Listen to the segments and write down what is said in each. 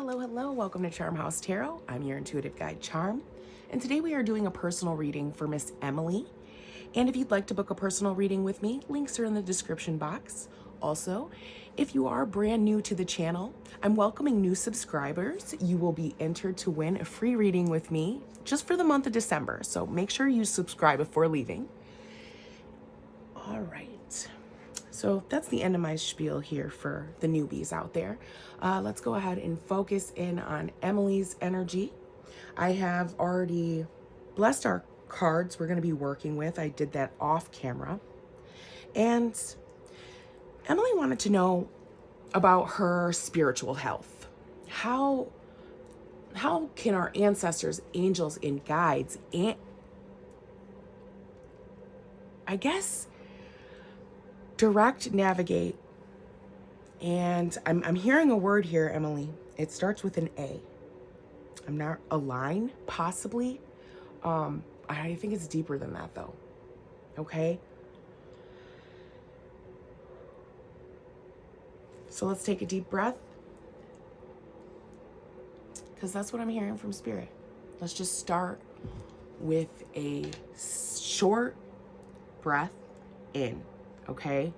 Hello. Welcome to Charm House Tarot. I'm your intuitive guide, Charm. And today we are doing a personal reading for Miss Emily. And if you'd like to book a personal reading with me, links are in the description box. Also, if you are brand new to the channel, I'm welcoming new subscribers. You will be entered to win a free reading with me just for the month of December. So make sure you subscribe before leaving. All right. So that's the end of my spiel here for the newbies out there. Let's go ahead and focus in on Emily's energy. I have already blessed our cards we're going to be working with. I did that off camera. And Emily wanted to know about her spiritual health. How can our ancestors, angels, and guides, and I guess direct, navigate, and I'm hearing a word here, Emily. It starts with an A. I'm not align, possibly. I think it's deeper than that, though. Okay. So let's take a deep breath, because that's what I'm hearing from Spirit. Let's just start with a short breath in. Okay.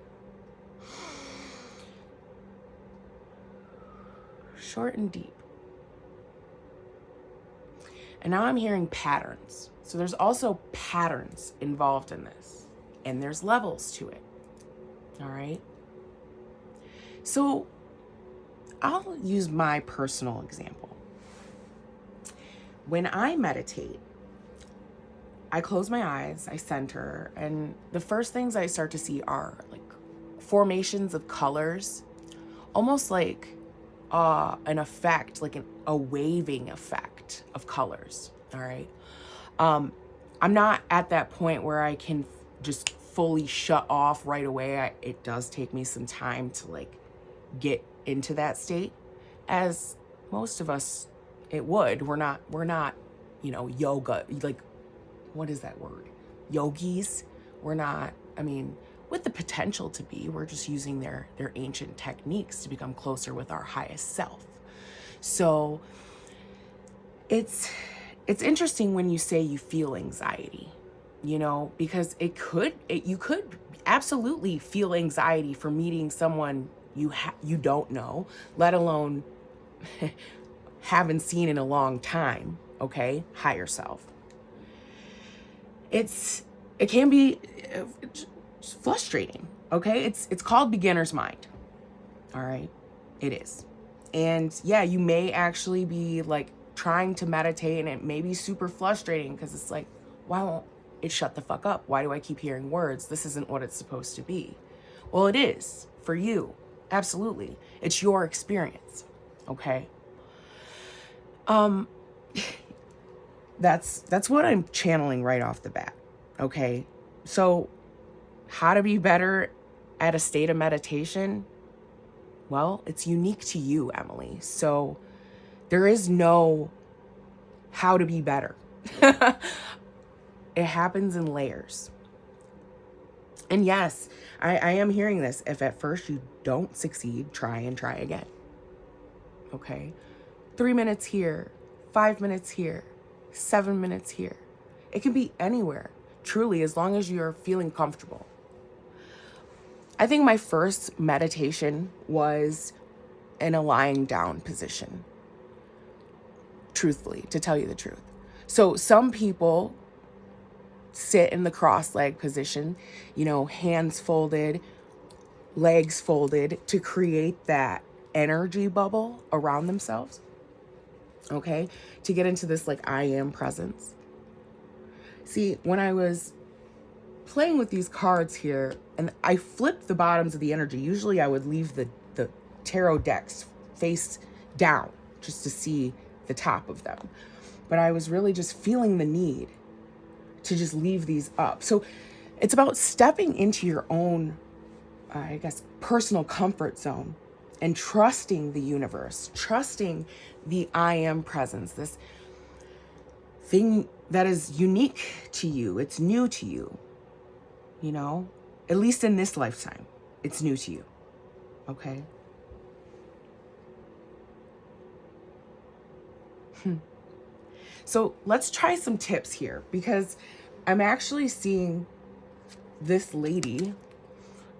Short and deep. And now I'm hearing patterns. So there's also patterns involved in this, and there's levels to it. All right. So I'll use my personal example. When I meditate, I close my eyes, I center, and the first things I start to see are like formations of colors, almost like an effect, like a waving effect of colors. All right. I'm not at that point where I can just fully shut off right away. It does take me some time to like get into that state, as most of us it would. We're not, yoga, like, what is that word? Yogis. We're not, with the potential to be, we're just using their ancient techniques to become closer with our highest self. So it's interesting when you say you feel anxiety, because you could absolutely feel anxiety for meeting someone you don't know, let alone haven't seen in a long time. Okay, higher self. It can be frustrating. Okay, it's called beginner's mind. All right, it is. And yeah, you may actually be like trying to meditate, and it may be super frustrating because it's like, why won't it shut the fuck up? Why do I keep hearing words? This isn't what it's supposed to be. Well, it is for you. Absolutely. It's your experience. Okay. That's what I'm channeling right off the bat. Okay. So how to be better at a state of meditation? Well, it's unique to you, Emily. So there is no how to be better. It happens in layers. And yes, I am hearing this. If at first you don't succeed, try and try again. Okay. 3 minutes here, 5 minutes here, 7 minutes here. It can be anywhere, truly, as long as you're feeling comfortable. I think my first meditation was in a lying down position, truthfully, to tell you the truth. So some people sit in the cross-leg position, hands folded, legs folded, to create that energy bubble around themselves. Okay, to get into this like I am presence. See, when I was playing with these cards here, and I flipped the bottoms of the energy, usually I would leave the tarot decks face down just to see the top of them. But I was really just feeling the need to just leave these up. So it's about stepping into your own, personal comfort zone and trusting the universe, trusting the I am presence, this thing that is unique to you. It's new to you, at least in this lifetime, it's new to you. Okay. So let's try some tips here, because I'm actually seeing this lady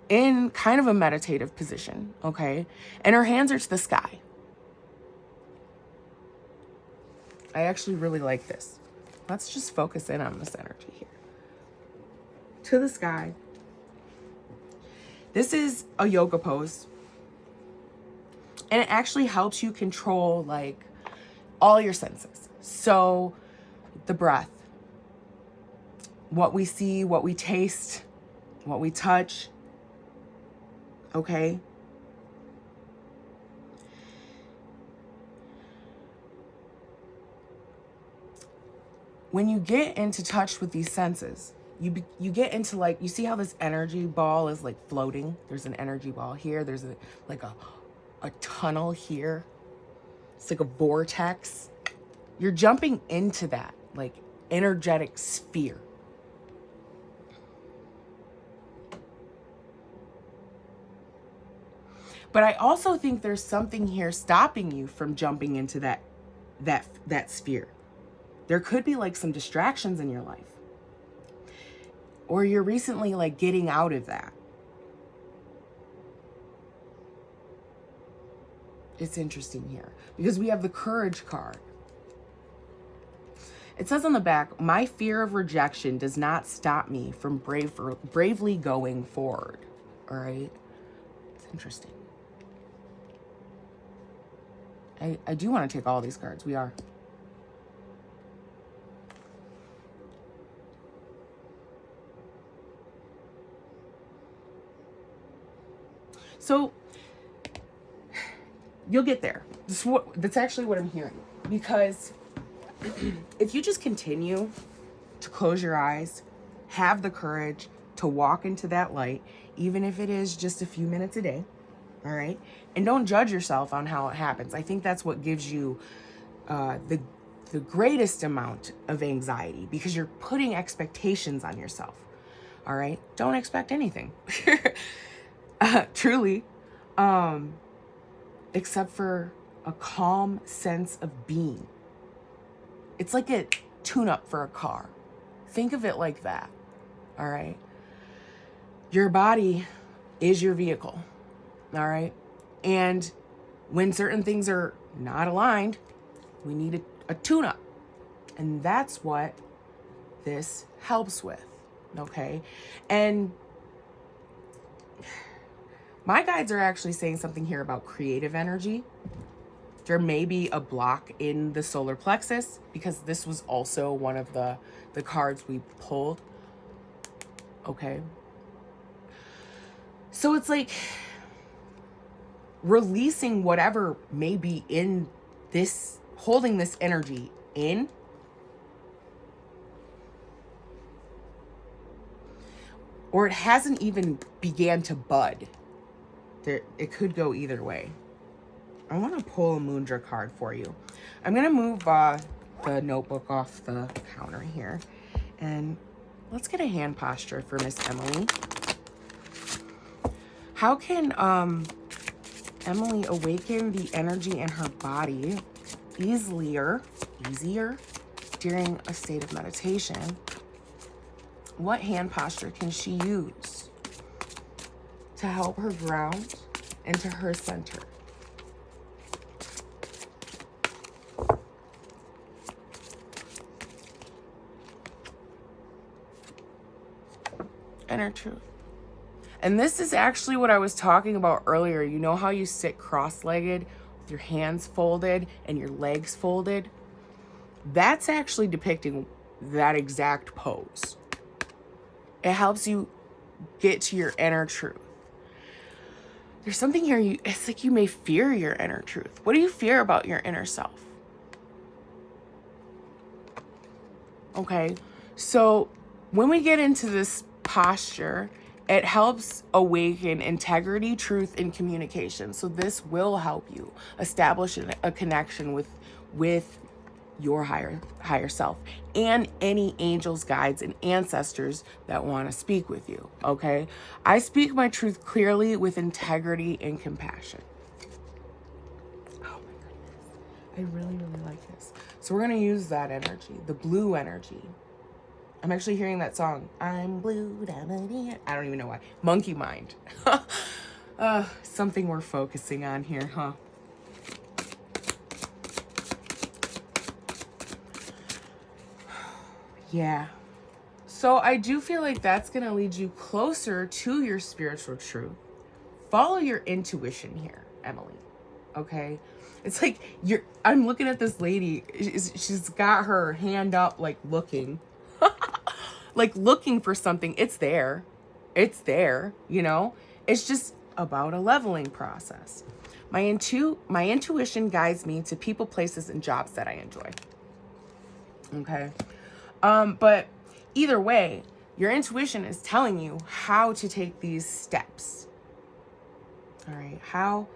in kind of a meditative position, okay? And her hands are to the sky. I actually really like this. Let's just focus in on this energy here. To the sky. This is a yoga pose. And it actually helps you control like all your senses. So the breath, what we see, what we taste, what we touch, okay? When you get into touch with these senses, you get into like, you see how this energy ball is like floating? There's an energy ball here. There's a tunnel here. It's like a vortex. You're jumping into that like energetic sphere. But I also think there's something here stopping you from jumping into that sphere. There could be like some distractions in your life. Or you're recently like getting out of that. It's interesting here because we have the Courage card. It says on the back, my fear of rejection does not stop me from bravely going forward. All right. It's interesting. I do want to take all these cards. We are. So you'll get there. That's actually what I'm hearing. Because if you just continue to close your eyes, have the courage to walk into that light, even if it is just a few minutes a day, all right? And don't judge yourself on how it happens. I think that's what gives you the greatest amount of anxiety, because you're putting expectations on yourself, all right? Don't expect anything, truly, except for a calm sense of being. It's like a tune-up for a car. Think of it like that, all right? Your body is your vehicle, all right? And when certain things are not aligned, we need a tune-up. And that's what this helps with, okay? And my guides are actually saying something here about creative energy. There may be a block in the solar plexus, because this was also one of the cards we pulled. Okay. So it's like releasing whatever may be in this, holding this energy in. Or it hasn't even began to bud. It could go either way. I want to pull a Mudra card for you. I'm going to move the notebook off the counter here. And let's get a hand posture for Miss Emily. How can Emily awaken the energy in her body easier during a state of meditation? What hand posture can she use to help her ground into her center? Inner truth. And this is actually what I was talking about earlier. You know how you sit cross-legged with your hands folded and your legs folded? That's actually depicting that exact pose. It helps you get to your inner truth. There's something here, it's like you may fear your inner truth. What do you fear about your inner self? Okay, so when we get into this posture, it helps awaken integrity, truth, and communication. So this will help you establish a connection with your higher self and any angels, guides, and ancestors that want to speak with you, okay? I speak my truth clearly with integrity and compassion. Oh my goodness. I really, really like this. So we're going to use that energy, the blue energy. I'm actually hearing that song. I'm blue. I don't even know why. Monkey Mind. Something we're focusing on here, huh? Yeah. So I do feel like that's going to lead you closer to your spiritual truth. Follow your intuition here, Emily. Okay? It's like I'm looking at this lady. She's got her hand up, like looking. Like looking for something. It's there. It's there, you know? It's just about a leveling process. My intuition guides me to people, places, and jobs that I enjoy. Okay? But either way, your intuition is telling you how to take these steps. All right? How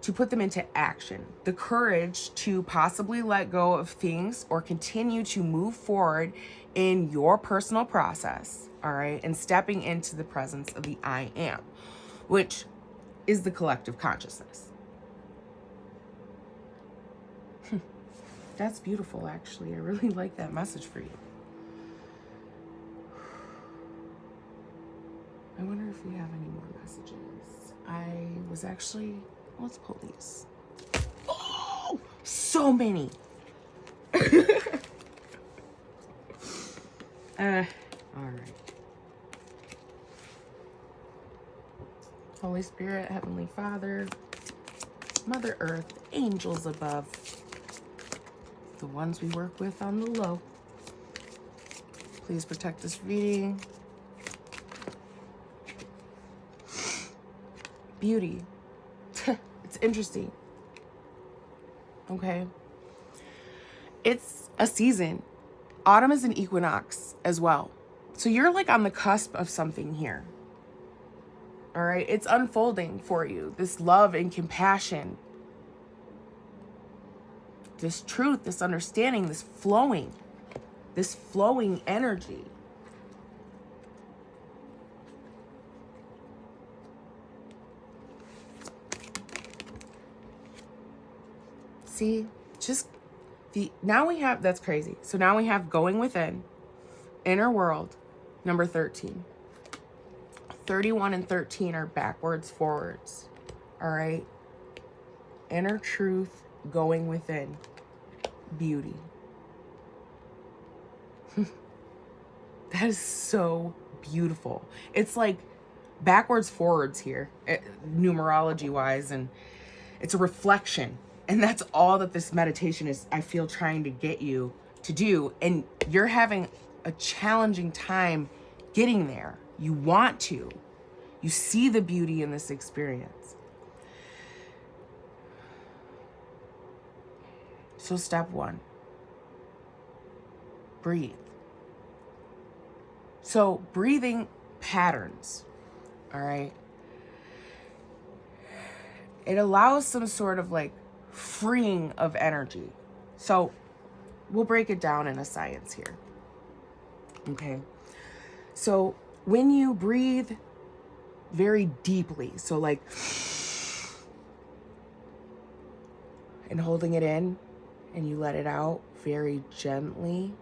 to put them into action. The courage to possibly let go of things or continue to move forward in your personal process, all right, and stepping into the presence of the I am, which is the collective consciousness. That's beautiful, actually. I really like that message for you. I wonder if we have any more messages. I was actually, let's pull these. Oh, so many. All right. Holy Spirit, Heavenly Father, Mother Earth, angels above, the ones we work with on the low. Please protect this reading. Beauty. It's interesting. Okay. It's a season. Autumn is an equinox as well. So you're like on the cusp of something here. All right. It's unfolding for you. This love and compassion. This truth, this understanding, this flowing energy. See, now we have, that's crazy. So now we have going within, inner world, number 13. 31 and 13 are backwards, forwards. All right. Inner truth, going within, beauty. That is so beautiful. It's like backwards, forwards here, numerology wise, and it's a reflection. And that's all that this meditation is, I feel, trying to get you to do. And you're having a challenging time getting there. You want to. You see the beauty in this experience. So step 1, breathe. So breathing patterns, all right? It allows some sort of like freeing of energy. So we'll break it down in a science here. Okay. So when you breathe very deeply, so like, and holding it in and you let it out very gently,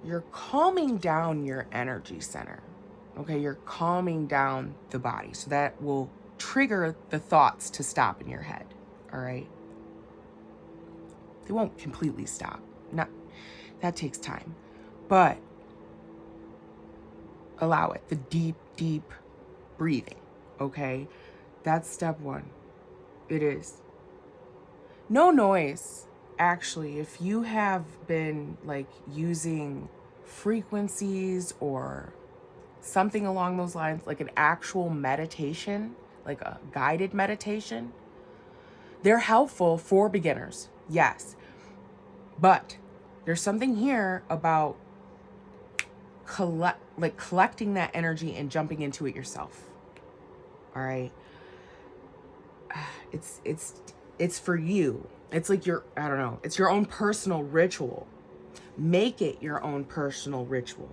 you're calming down your energy center. Okay. You're calming down the body. So that will trigger the thoughts to stop in your head. All right. They won't completely stop. That takes time. But allow it. The deep, deep breathing. Okay? That's step 1. It is. No noise. Actually, if you have been like using frequencies or something along those lines, like an actual meditation, like a guided meditation, they're helpful for beginners. Yes. But there's something here about collecting that energy and jumping into it yourself. All right. It's for you. It's like I don't know, it's your own personal ritual. Make it your own personal ritual.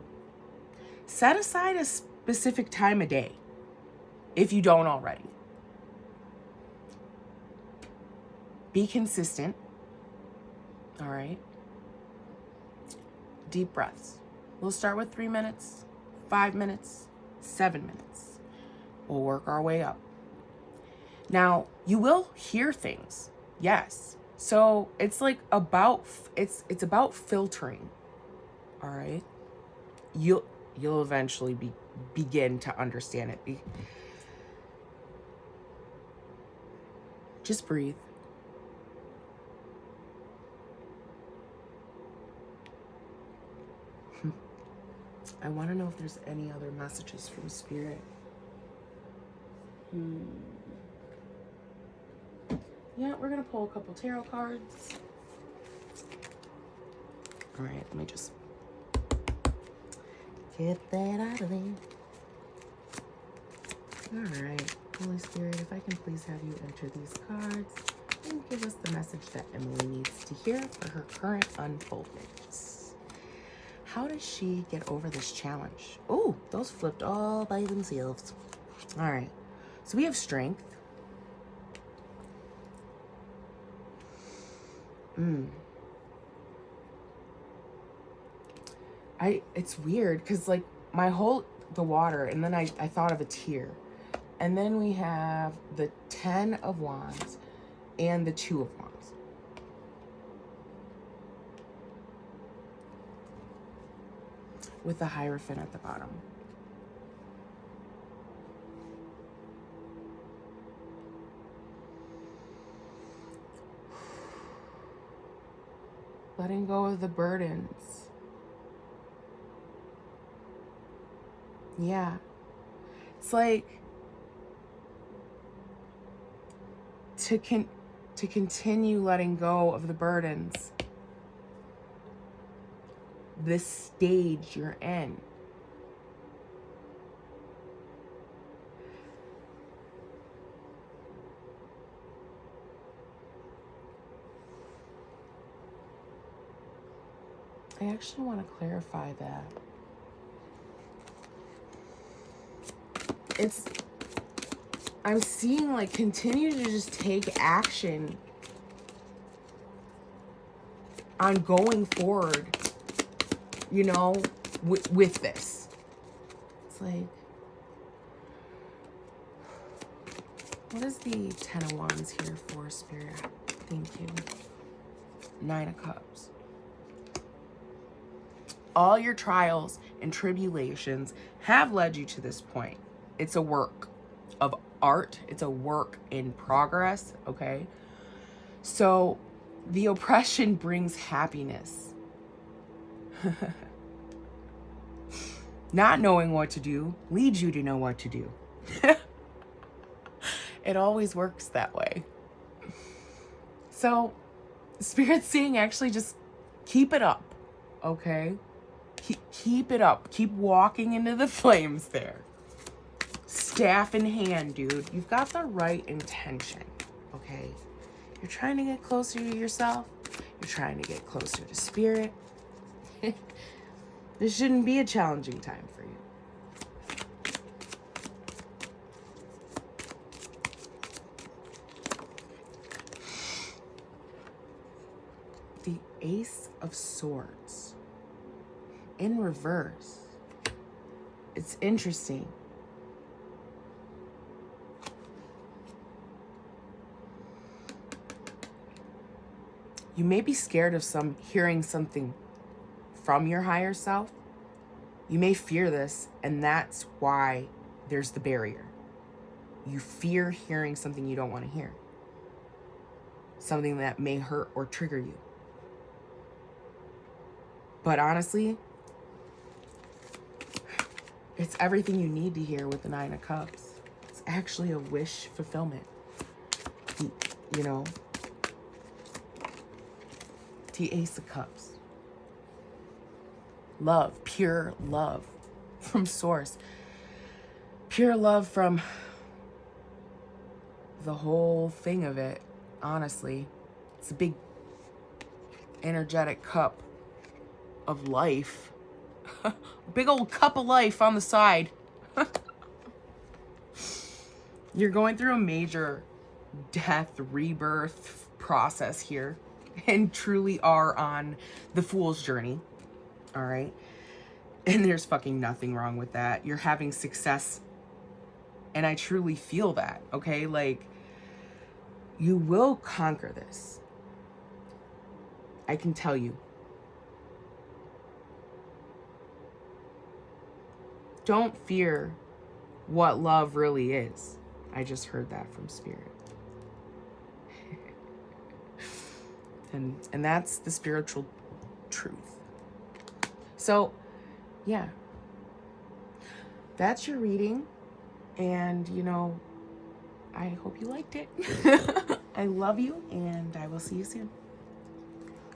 Set aside a specific time of day if you don't already. Be consistent. All right. Deep breaths. We'll start with 3 minutes, 5 minutes, 7 minutes. We'll work our way up. Now, you will hear things. Yes. So it's like it's about filtering. All right. You'll eventually begin to understand it. Just breathe. I want to know if there's any other messages from Spirit. Yeah, we're going to pull a couple tarot cards. All right, let me just get that out of there. All right, Holy Spirit, if I can please have you enter these cards and give us the message that Emily needs to hear for her current unfoldments. How does she get over this challenge? Oh, those flipped all by themselves. All right, so we have strength. It's weird because like the water, and then I thought of a tear. And then we have the 10 of Wands and the 2 of Wands. With the Hierophant at the bottom. Letting go of the burdens. Yeah. It's like to continue letting go of the burdens. This stage you're in. I actually want to clarify that. I'm seeing like continue to just take action on going forward, you know, with this. It's like, what is the 10 of Wands here for, Spirit? Thank you. 9 of Cups. All your trials and tribulations have led you to this point. It's a work of art. It's a work in progress, okay? So the oppression brings happiness. Not knowing what to do leads you to know what to do. It always works that way. So Spirit's saying actually just keep it up, okay? Keep it up. Keep walking into the flames there. Staff in hand, dude. You've got the right intention, okay? You're trying to get closer to yourself. You're trying to get closer to Spirit. This shouldn't be a challenging time for you. The Ace of Swords. In reverse. It's interesting. You may be scared of hearing something from your higher self. You may fear this, and that's why there's the barrier. You fear hearing something you don't want to hear. Something that may hurt or trigger you. But honestly, it's everything you need to hear with the 9 of Cups. It's actually a wish fulfillment. You know? The Ace of Cups. Love, pure love from Source. Pure love from the whole thing of it, honestly. It's a big energetic cup of life. Big old cup of life on the side. You're going through a major death, rebirth process here. and truly are on the fool's journey. All right. And there's fucking nothing wrong with that. You're having success. And I truly feel that. Okay. Like, you will conquer this. I can tell you. Don't fear what love really is. I just heard that from Spirit. and that's the spiritual truth. So, yeah. That's your reading. And, you know, I hope you liked it. I love you, and I will see you soon.